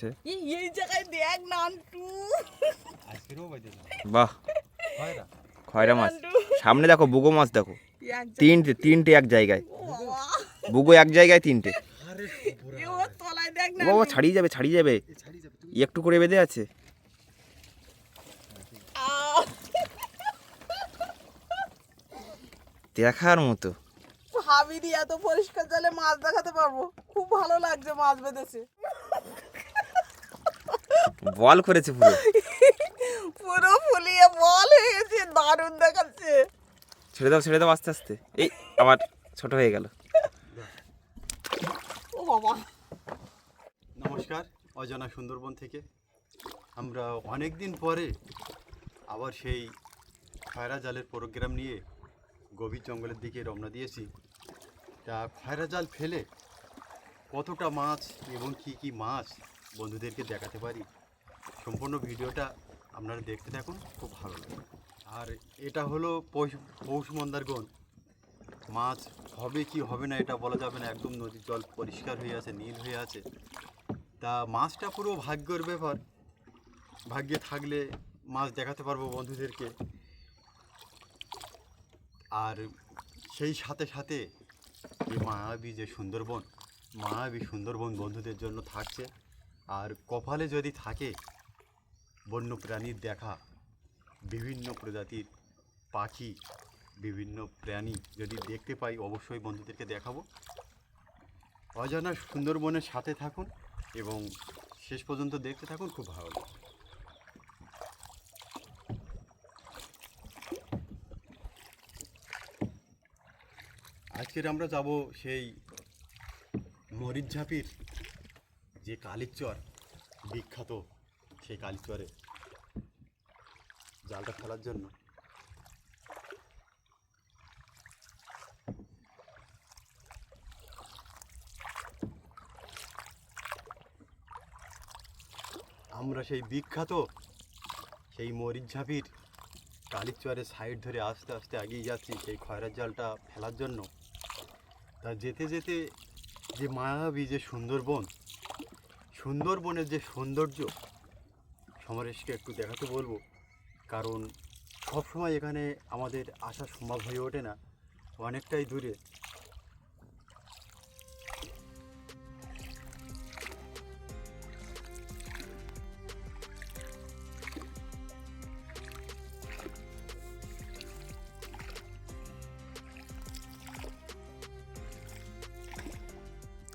আছে। এই জায়গায় দেখ নান্টু, বাহ, খয়রা মাছ। সামনে দেখো বুগো মাছ, দেখো তিনটে এক জায়গায়। বুগো এক জায়গায় তিনটে। বাবা ছাড়িয়ে যাবে একটু করে বেঁধে আছে। দেখার মতো। ভাবিনি এত পরিষ্কার জলে মাছ দেখাতে পারবো। খুব ভালো লাগছে, মাছ বেঁধেছে, বল করেছে পুরো পুরো ফুলিয়ে বল হয়ে গেছে, দারুণ দেখাচ্ছে। ছেড়ে দাও আস্তে আস্তে। এই আবার ছোট হয়ে গেল। ও বাবা। নমস্কার, অজানা সুন্দরবন থেকে আমরা অনেক দিন পরে আবার সেই খয়রা জালের প্রোগ্রাম নিয়ে গভীর জঙ্গলের দিকে রওনা দিয়েছি। তা খয়রা জাল ফেলে কতটা মাছ এবং কি মাছ বন্ধুদেরকে দেখাতে পারি, সম্পূর্ণ ভিডিওটা আপনারা দেখতে থাকুন, খুব ভালো লাগে। আর এটা হলো পৌষ মন্দারগণ। মাছ হবে কি হবে না এটা বলা যাবে না, একদম নদীর জল পরিষ্কার হয়ে আছে, নীল হয়ে আছে। তা মাছটা পুরো ভাগ্যের ব্যাপার, ভাগ্যে থাকলে মাছ দেখাতে পারবো বন্ধুদেরকে। আর সেই সাথে সাথে এই মায়াবী সুন্দরবন বন্ধুদের জন্য থাকছে। আর কপালে যদি থাকে বন্য প্রাণীর দেখা, বিভিন্ন প্রজাতির পাখি, বিভিন্ন প্রাণী যদি দেখতে পাই অবশ্যই বন্ধুদেরকে দেখাবো। অজানা সুন্দরবনের সাথে থাকুন এবং শেষ পর্যন্ত দেখতে থাকুন, খুব ভালো লাগে। আজকের আমরা যাব সেই মরিচঝাপির যে কালিচর বিখ্যাত, সেই কালিচরে জালটা ফেলার জন্য। আমরা সেই বিখ্যাত সেই মরিচঝাপির কালিচরের সাইড ধরে আস্তে আস্তে এগিয়ে যাচ্ছি সেই খয়রা জালটা ফেলার জন্য। তা যেতে যেতে যে মায়াবী যে সুন্দরবনের যে সৌন্দর্য সমরেশকে একটু দেখাতে বলবো, কারণ সবসময় এখানে আমাদের আসা সম্ভব হয়ে ওঠে না, অনেকটাই দূরে।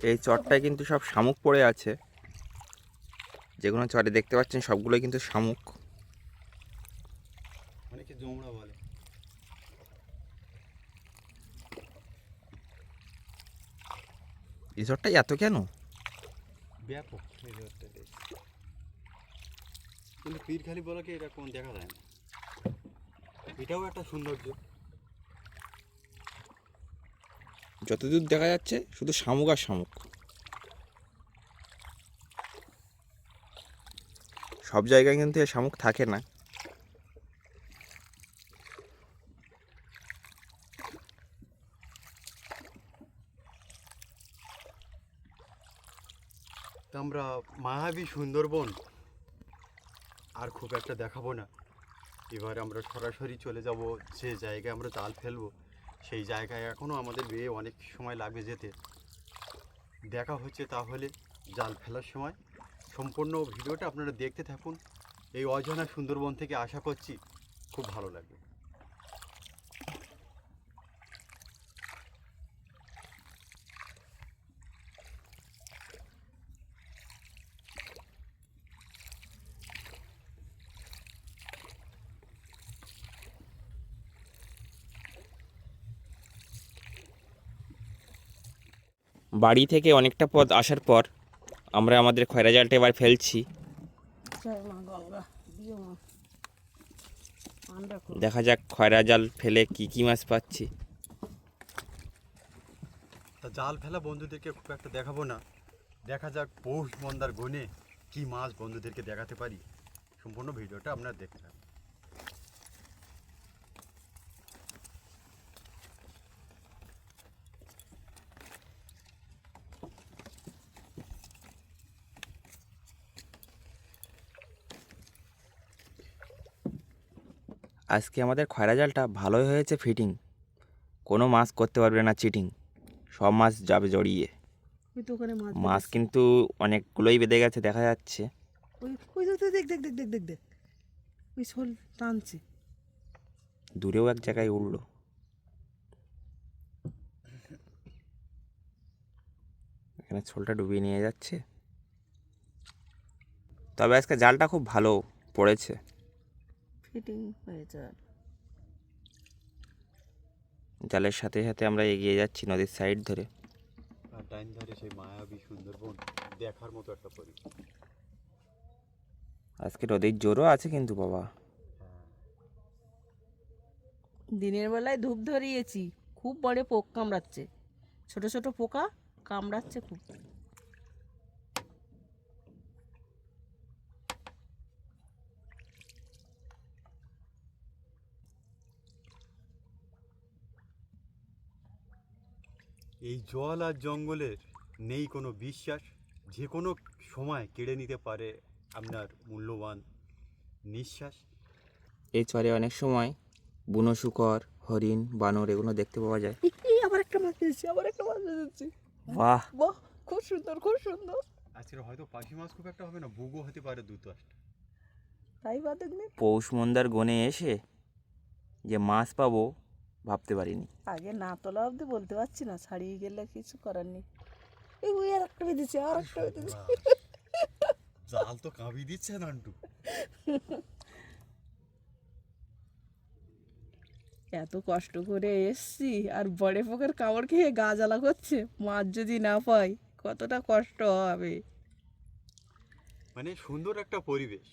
এই চরটায় কিন্তু সব শামুক পড়ে আছে, যেগুলো চরে দেখতে পাচ্ছেন সবগুলোই কিন্তু শামুক। অনেকে জমড়া বলে। এই চরটা এত কেন ব্যাপক কিন্তু পীরখালি বলাকে এরকম দেখা যায় না, এটাও একটা সৌন্দর্য। যতদূর দেখা যাচ্ছে শুধু শামুক আর শামুক। সব জায়গায় কিন্তু এ শামুক থাকে না। তা আমরা মায়াবী সুন্দরবন আর খুব একটা দেখাবো না, এবার আমরা সরাসরি চলে যাব যে জায়গায় আমরা জাল ফেলবো। সেই জায়গায় এখনও আমাদের বেয়ে অনেক সময় লাগবে যেতে। দেখা হচ্ছে তাহলে জাল ফেলার সময়। সম্পূর্ণ ভিডিওটা আপনারা দেখতে থাকুন, এই অজানা সুন্দরবন থেকে আশা করছি খুব ভালো লাগবে। বাড়ি থেকে অনেকটা পথ আসার পর আমরা আমাদের খয়রা জালটা এবার ফেলছি। দেখা যাক খয়রা জাল ফেলে কি মাছ পাচ্ছি। তা জাল ফেলা বন্ধুদেরকে খুব একটা দেখাবো না, দেখা যাক পৌষ মন্দার গনে কি মাছ বন্ধুদেরকে দেখাতে পারি। সম্পূর্ণ ভিডিওটা আপনারা দেখতে থাকুন। আজকে আমাদের খয়রা জালটা ভালোই হয়েছে ফিটিং, কোনো মাছ করতে পারবে না চিটিং, সব মাছ যাবে জড়িয়ে। ওই তো ওখানে মাছ মাছ বেঁধেছে। কিন্তু অনেকগুলোই বেঁধে গেছে দেখা যাচ্ছে। ওই ওই তো দেখ দেখ দেখ দেখ দেখ দেখ ওই শোল টানছে। দূরেও এক জায়গায় উঠলো। এখানে ছোলটা ডুবিয়ে নিয়ে যাচ্ছে। তবে আজকে জালটা খুব ভালো পড়েছে। ফিটিং হয়েছে। জালের সাথে সাথে আমরা এগিয়ে যাচ্ছি নদীর সাইড ধরে। আর ডাইন ধারে সেই মায়াবী সুন্দরবন দেখার মতো একটা পরিবেশ। আজকে নদীর জোরও আছে কিন্তু বাবা। দিনের বেলায় ধূপ ধরিয়েছি, খুব বড় পোক কামড়াচ্ছে, ছোট ছোট পোকা কামড়াচ্ছে খুব। এই জল আর জঙ্গলের নেই কোনো বিশ্বাস, যে কোনো সময় কেড়ে নিতে পারে আপনার মূল্যবান নিঃশ্বাস। এই চরে অনেক সময় বুনো শুকর, হরিণ, বানর এগুলো দেখতে পাওয়া যায়। এই আবার একটা মাছ পেয়েছি, আবার একটা মাছ পেয়েছি। বাহ, বাহ, খুব সুন্দর খুব সুন্দর। আজকের হয়তো পাখি মাছ খুব একটা হবে না, বুগো হতে পারে 2-4টা। তাই বাদ দেখবি। পৌষ মন্দার গনে এসে যে মাছ পাবো ভাবতে পারিনি। আগে না তোলা অবধি বলতে পারছি না, ছাড়িয়ে গেলে কিছু করার নেই। এই ওই আর একটা বেঁধেছে, আর একটা বেঁধেছে। জাল তো কাঁপি দিচ্ছে নান্টু। এত কষ্ট করে এসছি আর বড় পোকের কামড় খেয়ে গা জ্বালা করছে, মাছ যদি না পাই কতটা কষ্ট হবে। মানে সুন্দর একটা পরিবেশ।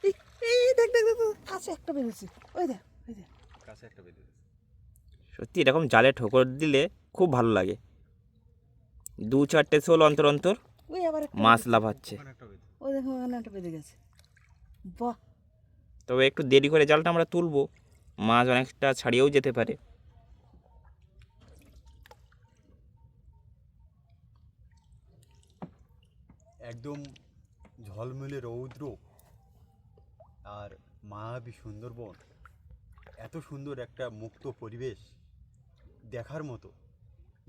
এই এই দেখ দেখ দেখ দেখ, কাছে একটা বেঁধেছে, ওই দেখ ওই দেখ। কাছে একটা বেঁধে দিচ্ছে। সত্যি এরকম জালে ঠোকর দিলে খুব ভালো লাগে। 2-4টে শোল অন্তর অন্তর ওই আবার একটা মাছ বেঁধেছে। লাফাচ্ছে। ওখানে একটা বেঁধে। ওই দেখো ওখানে একটা বেঁধে গেছে। বাহ, তবে একটু দেরি করে জালটা আমরা তুলবো, মাছ অনেকটা ছাড়িয়েও যেতে পারে। একদম ঝলমলে রৌদ্র আর মায়াবী সুন্দরবন, এত সুন্দর একটা মুক্ত পরিবেশ দেখার মতো।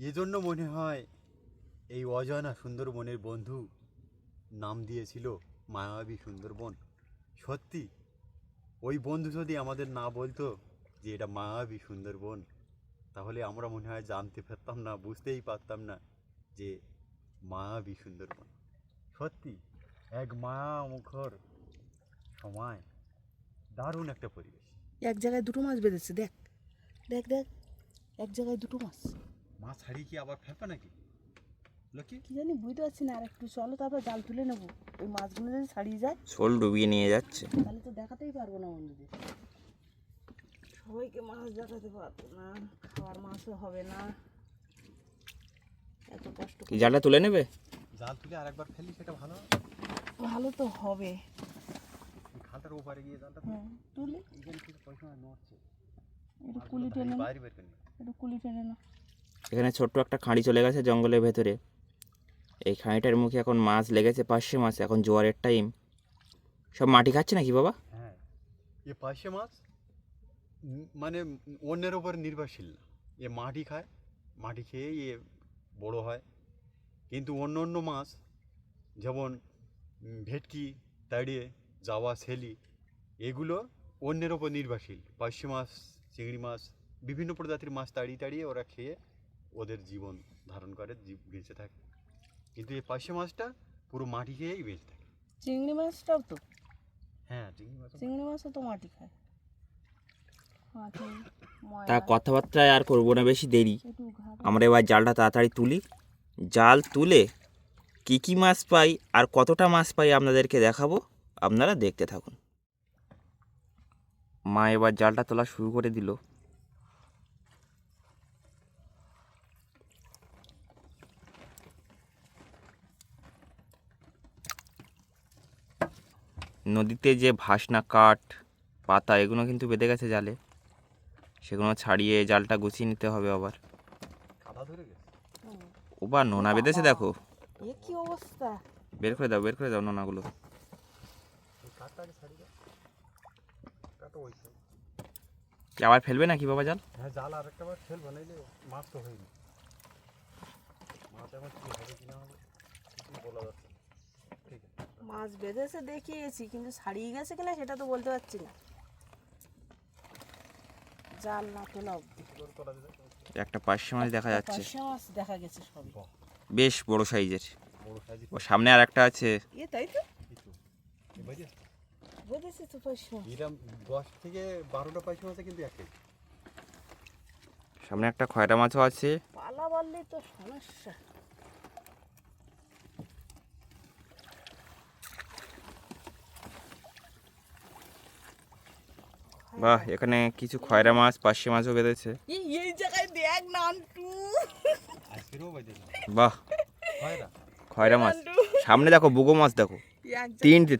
এজন্য মনে হয় এই অজানা সুন্দরবনের বন্ধু নাম দিয়েছিল মায়াবী সুন্দরবন। সত্যি ওই বন্ধু যদি আমাদের না বলতো যে এটা মায়াবী সুন্দরবন, তাহলে আমরা মনে হয় জানতে পারতাম না, বুঝতেই পারতাম না যে মায়াবী সুন্দরবন সত্যি এক মায়া মুখর সময়, দারুণ একটা পরিবেশ। এক জায়গায় দুটো মাছ বেঁধেছে, দেখ দেখ দেখ, এক জায়গায় দুটো মাছ। মাছ ছাড়িয়ে কি আবার ফেলবে নাকি লোকে? কি জানি বুঝতে পারছি না, আর একটু চলো তারপর জাল তুলে নেবো। ওই মাছগুলো যদি ছাড়িয়ে যায় শোল ডুবিয়ে নিয়ে যাচ্ছে। তাহলে তো দেখাতেই পারবো না বন্ধুদের, সবাইকে মাছ দেখাতে পারবো না, খাওয়ার মাছও হবে না। এত কষ্ট কি জালটা তুলে নেবে? জাল তুলে আরেকবার ফেলি সেটা ভালো হবে। ভালো তো হবে। এই খালটার ওপারে গিয়ে জালটা হ্যাঁ তুলে এখানে কিছু পয়সা নড়ছে, একটু কুলি টেনে না, বাইরে বের করে নিয়ে। একটু কুলি টেনে না। এখানে ছোট্ট একটা খাঁড়ি চলে গেছে জঙ্গলের ভেতরে। এই খাঁড়িটার মুখে এখন মাছ লেগেছে, পার্শে মাছ। এখন জোয়ারের টাইম, সব মাটি খাচ্ছে নাকি বাবা? হ্যাঁ, এ পার্শে মাছ মানে অন্যের ওপর নির্ভরশীল না, এ মাটি খায়, মাটি খেয়েই এ বড় হয়। কিন্তু অন্য অন্য মাছ যেমন ভেটকি, তাড়িয়ে, জাওয়া, শেলি, এগুলো অন্যের ওপর নির্ভরশীল। পার্শে মাছ, চিংড়ি মাছ, বিভিন্ন প্রজাতির মাছ তাড়িয়ে তাড়িয়ে ওরা খেয়ে ওদের জীবন ধারণ করে, বেঁচে থাকে। কিন্তু এই পার্শে মাছটা পুরো মাটি খেয়েই বেঁচে থাকে। চিংড়ি মাছটাও তো, হ্যাঁ, চিংড়ি মাছ। চিংড়ি মাছও তো মাটি খায়, মাটি তা ময়লা কথাবার্তায় আর করবো না বেশি দেরি। একটু ঘাট। আমরা এবার জালটা তাড়াতাড়ি তুলি। জাল তুলে কী কী মাছ পাই আর কতটা মাছ পাই আপনাদেরকে দেখাবো, আপনারা দেখতে থাকুন। মা এবার জালটা তোলা শুরু করে দিল। নদীতে যে ভাসনা কাঠ, পাতা এগুলো কিন্তু বেঁধে গেছে জালে, সেগুলো ছাড়িয়ে জালটা গুছিয়ে নিতে হবে আবার। কাদা ধরে গেছে। ও বা নোনা বেঁধেছে দেখো, এ কি অবস্থা! বের করে দাও নোনাগুলো। এই কাঠটা আগে ছাড়িয়ে দাও। কাটো ওই side। আবার ফেলবে নাকি বাবা জাল? হ্যাঁ, জাল আর একটা বার ফেলবো, নাইলে মাছ তো হয়নি। মাছ এখন কি হবে কিনা হবে কিছু বলা যাচ্ছে না। ঠিক আছে, মাছ বেঁধেছে দেখিয়েছি, কিন্তু ছাড়িয়ে গেছে কিনা সেটা তো বলতে পারছি না, জাল না তোলা অব্দি। জোর করা দিলে একটা পার্শে মাছ দেখা যাচ্ছে, পার্শে মাছ দেখা গেছে সবই। বেশ বড় সাইজের। বড় সাইজ ও সামনে আর একটা আছে। তাই তো কিছু বুঝে বেঁধেছে তো পার্শে মাছ। এরকম 10 থেকে 12টা পয়সা আছে কিন্তু একই। সামনে একটা খয়রা মাছও আছে। পালা বাড়লেই তো সমস্যা। বাহ, এখানে কিছু খয়রা মাছ পার্শে মাছও বেঁধেছে। এই জায়গায় দেখ নান্টু, আজকেরও বাজে বাহ, হয় না। খয়রা মাছ। সামনে দেখো বুগো মাছ, দেখো এক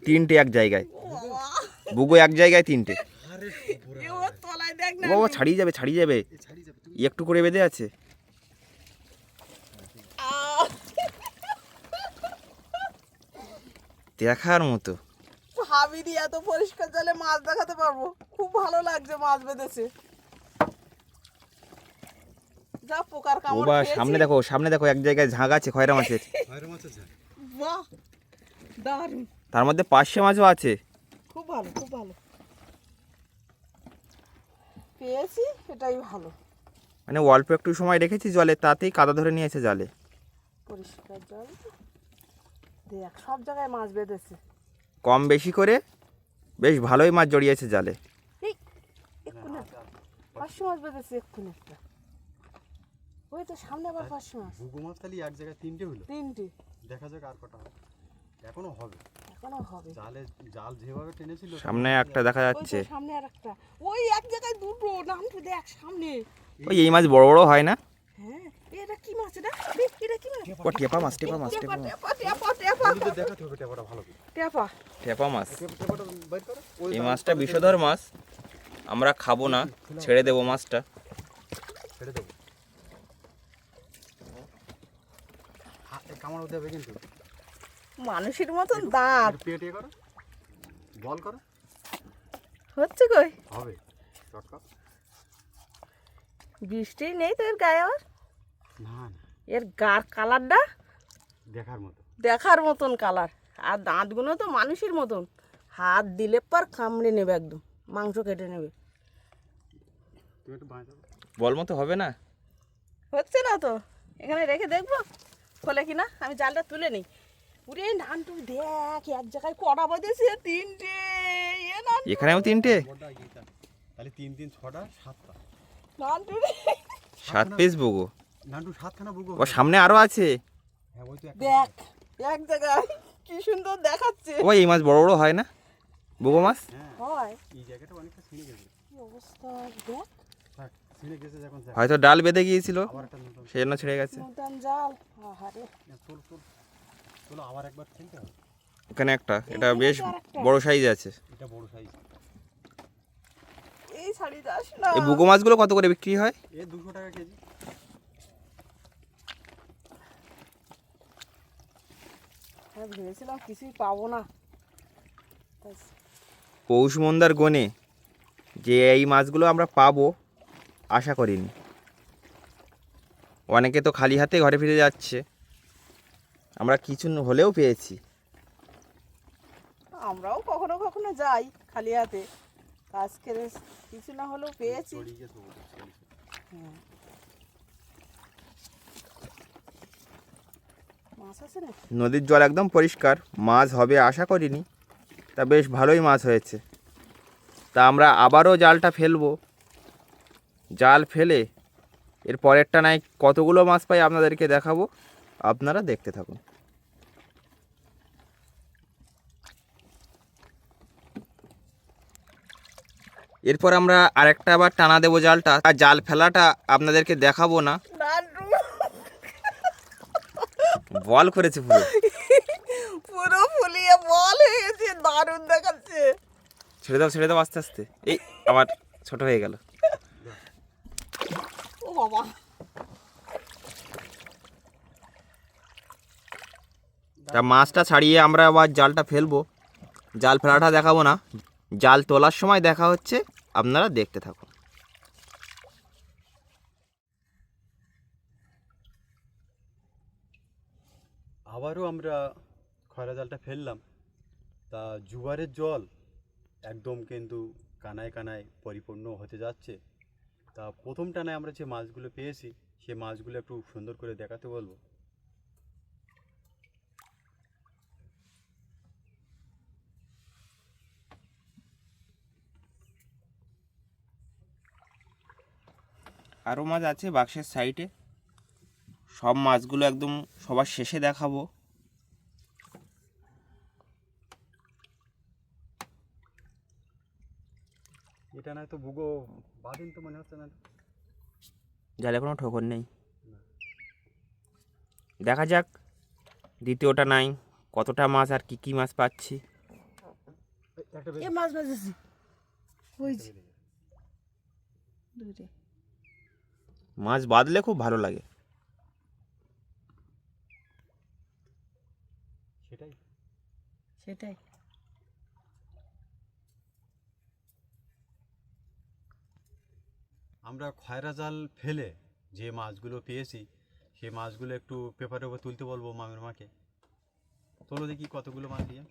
তিনটে এক জায়গায়। বুগো এক জায়গায় তিনটে। আরে এ ওর তলায় দেখ ও না। বাবা, ছাড়িয়ে যাবে। ছাড়ি যাবে তুমি। একটু করে বেঁধে আছে। দেখার মতো। ভাবিনি এত পরিষ্কার জলে মাছ দেখাতে পারবো। খুব ভালো লাগছে, মাছ বেঁধেছে। যা পোকার ও কামড় বা, খেয়েছি। সামনে দেখো এক জায়গায় ঝাঁক আছে খয়রা মাছের। হয় মাছ আছে। বাহ, দারুণ, তার মধ্যে পার্শে মাছও আছে। খুব ভালো, খুব ভালো পেয়েছি, এটাই ভালো। মানে অল্প একটু সময় রেখেছি জলে, তাতেই কাদা ধরে নিয়েছে জালে। পরিষ্কার জল তো। দেখ সব জায়গায় মাছ বেঁধেছে। কম বেশি করে বেশ ভালোই মাছ জড়িয়েছে জালে। এই এক্ষুনি পাঁচশো মাছ বেঁধেছে, এক্ষুনি একটা। ওই তো সামনে আবার পাঁচশো মাছ। বুগো মাছ তাহলে এক জায়গায় 3টে হলো। তিনটে দেখা যাক আর কটা হয়। এখনো হবে। এখনো হবে। জাল যেভাবে টেনেছিল সামনে একটা দেখা ওই যাচ্ছে। তো সামনে আর একটা। ওই এক জায়গায় দুটো, নামটু দেখ সামনে। ওই এই মাছ বড় বড় হয় না? হ্যাঁ, এটা কি মাছ? এটা এটা কি মাছ? ও টেপা মাছ। টেপা টেপা টেপা বন্ধুদের দেখাতে হবে টেপাটা ভালো করে। টেপা। টেপা মাছ। টেপাটা বাইর করো। ওই এই মাছটা বিষধর মাছ, আমরা খাবো না, ছেড়ে দেবো মাছটা। ছেড়ে দেবো। কামড় দেবে কিন্তু। মানুষের মতন দাঁত। পেটে করো, বল করো, হচ্ছে কই? হবে চটকা। বৃষ্টি নেই তো এর গায়ে আবার। না না, এর গার কালারটা দেখার মতো। দেখার মতন কালার, আর দাঁতগুলো তো মানুষের মতন। হাত দিলে পর কামড়ে নেবে, একদম মাংস কেটে নেবে। তুমি একটু বাঁধো। বল মতো হবে না? হচ্ছে না তো, এখানে রেখে দেখবো খোলে কিনা। আমি জালটা তুলে নিই। উরে নান্টু দেখ, এক জায়গায় কটা বাজেছে, তিনটে। এ নান্টু, এখানেও তিনটে। তাহলে 3 3 6টা 7টা। নান্টু রে। 7 পিস বুগো। নান্টু 7খানা বুগো। ও সামনে আরো আছে। হ্যাঁ, ওই তো একটা। দেখ এক জায়গায় কি সুন্দর দেখাচ্ছে। ও এই মাছ বড় বড় হয় না, বুগো মাছ? হ্যাঁ, হয় এই জায়গাটা অনেকটা ছিঁড়ে গেছে। কি অবস্থা দেখ। থাক, ছিঁড়ে গেছে যখন থাক। হয়তো ডাল বেঁধে গিয়েছিল, আবার একটা নতুন। সেই জন্য ছেড়ে গেছে। নতুন জাল। আহারে, চল চল চলো, আবার একবার খেলতে হবে। এখানে একটা, এটা বেশ বড় সাইজ আছে। এটা বড় সাইজ। এই শাড়ি যাস না। এই বুগো মাছগুলো কত করে বিক্রি হয়? এ 200 টাকা কেজি। হ্যাঁ, ভেবেছিলাম কিছুই পাবো না। পৌষ মন্দার গনে যে এই মাছগুলো আমরা পাবো আশা করিনি। অনেকে তো খালি হাতে ঘরে ফিরে যাচ্ছে, আমরা কিছু হলেও পেয়েছি। আমরাও কখনো কখনো যাই খালি হাতে, আজকে কিছু না হলেও পেয়েছি। ছড়িয়ে গেছে ওটা, ছড়িয়ে। হ্যাঁ, মাছ আছে না? নদীর জল একদম পরিষ্কার, মাছ হবে আশা করিনি, তা বেশ ভালোই মাছ হয়েছে। তা আমরা আবারও জালটা ফেলবো। জাল ফেলে এর পরেরটা নাই কতগুলো মাছ পাই আপনাদেরকে দেখাবো, আপনারা দেখতে থাকুন। এরপর আমরা আরেকটা আবার টানা দেবো জালটা, আর জাল ফেলাটা আপনাদেরকে দেখাবো না। বল করেছে পুরো, পুরো ফুলিয়ে বল হয়ে গেছে, দারুণ দেখাচ্ছে। ছেড়ে দাও আস্তে আস্তে। এই আমার ছোট হয়ে গেল। ও বাবা, তা মাছটা ছাড়িয়ে আমরা আবার জালটা ফেলবো। জাল ফেলাটা দেখাবো না, জাল তোলার সময় দেখা হচ্ছে, আপনারা দেখতে থাকুন। আবারও আমরা খয়রা জালটা ফেললাম। তা জোয়ারের জল একদম কিন্তু কানায় কানায় পরিপূর্ণ হতে যাচ্ছে। তা প্রথম টানায় আমরা যে মাছগুলো পেয়েছি সে মাছগুলো একটু সুন্দর করে দেখাতে বলবো। আরও মাছ আছে বাক্সের সাইডে, সব মাছগুলো একদম সবার শেষে দেখাবো। এটা নয় তো ভুগো বাদিন তো মনে হচ্ছে না। জালে কোনো ঠোকর নেই, দেখা যাক দ্বিতীয়টা নাই কতটা মাছ আর কি কি মাছ পাচ্ছি। একটা এ মাছ বাজেছি ওই যে দূরে। মাছ বাঁধলে খুব ভালো লাগে। সেটাই। সেটাই। আমরা খয়রা জাল ফেলে যে মাছগুলো পেয়েছি সেই মাছগুলো একটু পেপারের উপর তুলতে বলবো মামের মাকে। তোলো দেখি কতগুলো মাছ দিয়ে।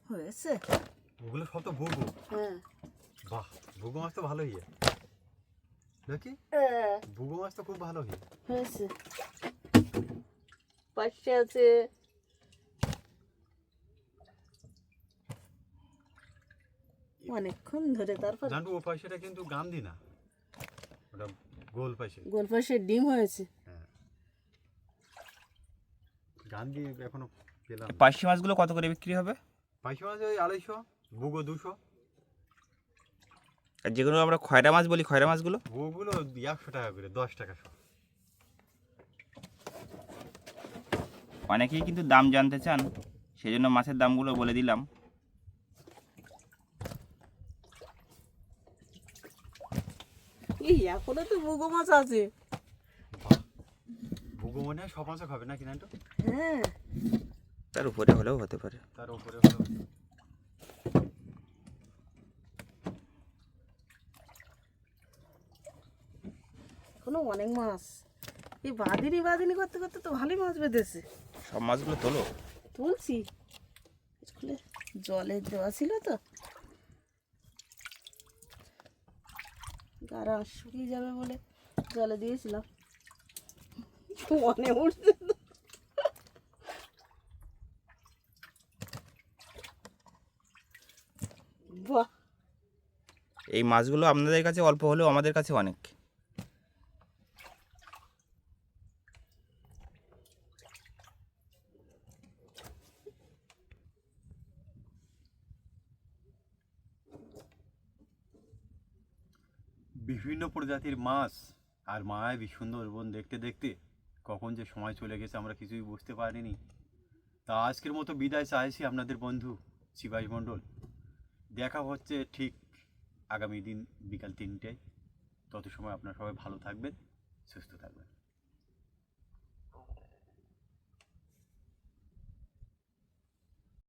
হয়েছে। ওগুলো সব তো ভুগো। হ্যাঁ বাহ, ভুগো মাছ তো ভালোই হয় নাকি? ভুগো মাছ তো খুব ভালো হয়। হয়েছে। পাশে আছে। অনেকক্ষণ ধরে তারপর জানবো ও পাশেটা কিন্তু গান্ধী না, ওটা গোল পাশে। গোল পাশের ডিম হয়েছে। হ্যাঁ, গান্ধী এখনো পেলাম না। পার্শে মাছগুলো কত করে বিক্রি হবে? পাশে মাছ ওই 250, ভুগো 200। আর যেগুলো আমরা খয়রা মাছ বলি, খয়রা মাছগুলো ভুগোগুলো 100 টাকা করে, 10 টাকা সব। অনেকেই কিন্তু দাম জানতে চান, সেই জন্য মাছের দামগুলো বলে দিলাম। এই এখনো তো মুগো মাছ আছে। ভুগো মনে হয় সব মাছও খাবে নাকি না? হ্যাঁ তার উপরে হলেও হতে পারে। তার উপরে হলো এখনো অনেক মাছ। এই বাদিনি বাদিনি করতে করতে তো ভালোই মাছ বেঁধেছে। সব মাছগুলো তোলো। তুলছি স্কুলে জলে দেওয়া ছিল তো, গাড়া শুকিয়ে যাবে বলে জলে দিয়েছিলাম। মনে উঠছে তো। বাহ, এই মাছগুলো আপনাদের কাছে অল্প হলেও আমাদের কাছে অনেক। বিভিন্ন প্রজাতির মাছ আর মায়াবী সুন্দরবন দেখতে দেখতে কখন যে সময় চলে গেছে আমরা কিছুই বুঝতে পারিনি। তা আজকের মতো বিদায় চাইছি আপনাদের বন্ধু শিবাস মণ্ডল। দেখা হচ্ছে ঠিক আগামী দিন বিকাল 3টায়। তত সময় আপনারা সবাই ভালো থাকবেন, সুস্থ থাকবেন।